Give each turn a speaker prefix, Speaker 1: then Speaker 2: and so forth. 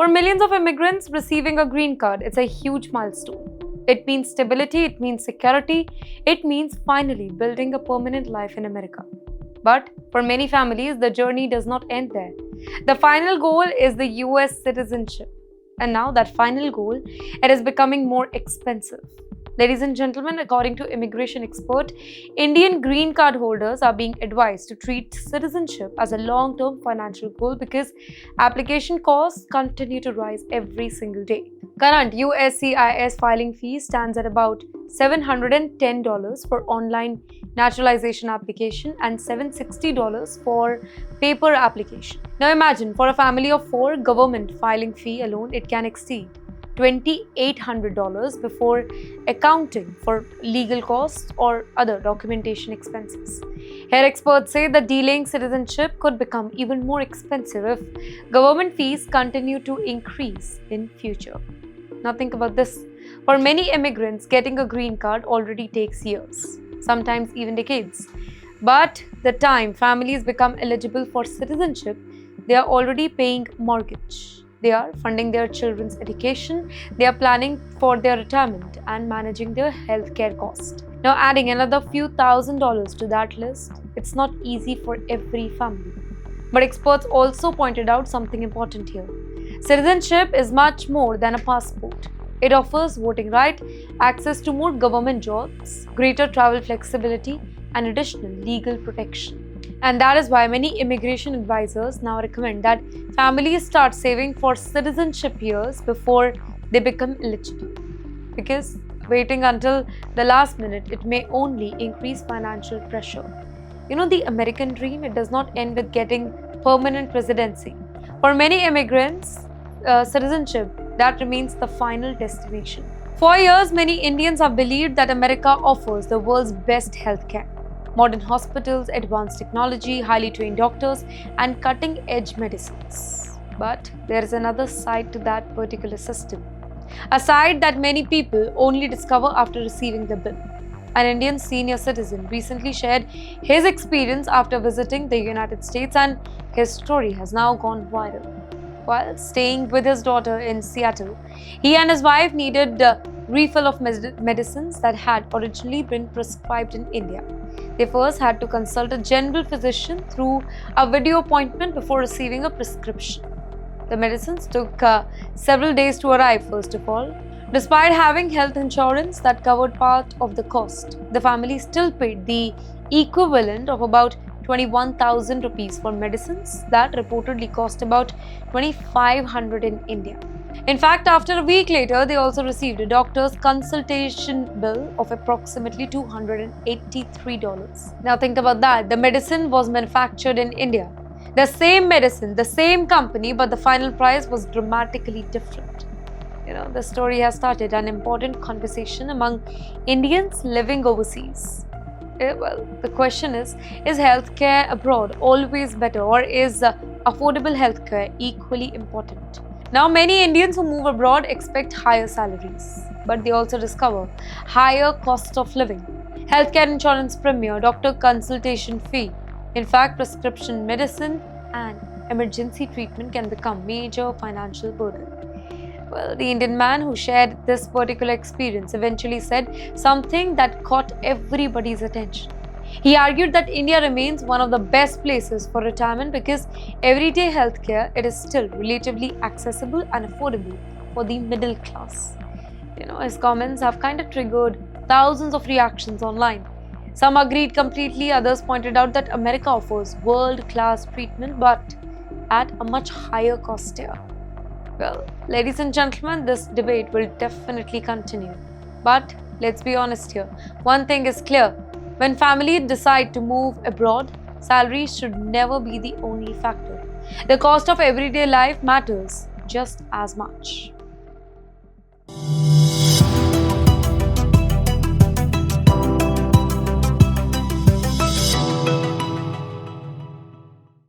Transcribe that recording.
Speaker 1: For millions of immigrants, receiving a green card is a huge milestone. It means stability, it means security, it means finally building a permanent life in America. But for many families, the journey does not end there. The final goal is the US citizenship. And now that final goal, it is becoming more expensive. Ladies and gentlemen, according to immigration expert, Indian green card holders are being advised to treat citizenship as a long-term financial goal because application costs continue to rise every single day. Current USCIS filing fee stands at about $710 for online naturalization application and $760 for paper application. Now imagine, for a family of 4, government filing fee alone, it can exceed $2,800 before accounting for legal costs or other documentation expenses. Here, experts say that delaying citizenship could become even more expensive if government fees continue to increase in future. Now think about this. For many immigrants, getting a green card already takes years, sometimes even decades. But the time families become eligible for citizenship, they are already paying mortgage. They are funding their children's education, they are planning for their retirement and managing their healthcare cost. Now adding another few $1,000s to that list, it's not easy for every family. But experts also pointed out something important here. Citizenship is much more than a passport. It offers voting right, access to more government jobs, greater travel flexibility, and additional legal protection. And that is why many immigration advisors now recommend that families start saving for citizenship years before they become eligible. Because waiting until the last minute, it may only increase financial pressure. The American dream, it does not end with getting permanent residency. For many immigrants, citizenship, that remains the final destination. For years, many Indians have believed that America offers the world's best healthcare. Modern hospitals, advanced technology, highly trained doctors, and cutting-edge medicines. But there is another side to that particular system. A side that many people only discover after receiving the bill. An Indian senior citizen recently shared his experience after visiting the United States, and his story has now gone viral. While staying with his daughter in Seattle, he and his wife needed a refill of medicines that had originally been prescribed in India. They first had to consult a general physician through a video appointment before receiving a prescription. The medicines took several days to arrive, first of all. Despite having health insurance that covered part of the cost, the family still paid the equivalent of about 21,000 rupees for medicines that reportedly cost about 2,500 in India. In fact, after a week later, they also received a doctor's consultation bill of approximately $283. Now think about that. The medicine was manufactured in India. The same medicine, the same company, but the final price was dramatically different. The story has started an important conversation among Indians living overseas. Well, the question is healthcare abroad always better, or is affordable healthcare equally important? Now, many Indians who move abroad expect higher salaries, but they also discover higher cost of living, healthcare insurance premium, doctor consultation fee. In fact, prescription medicine and emergency treatment can become major financial burden. Well, the Indian man who shared this particular experience eventually said something that caught everybody's attention. He argued that India remains one of the best places for retirement because everyday healthcare, it is still relatively accessible and affordable for the middle class. His comments have kind of triggered thousands of reactions online. Some agreed completely, others pointed out that America offers world-class treatment but at a much higher cost here. Well, ladies and gentlemen, this debate will definitely continue. But let's be honest here. One thing is clear. When families decide to move abroad, salaries should never be the only factor. The cost of everyday life matters just as much.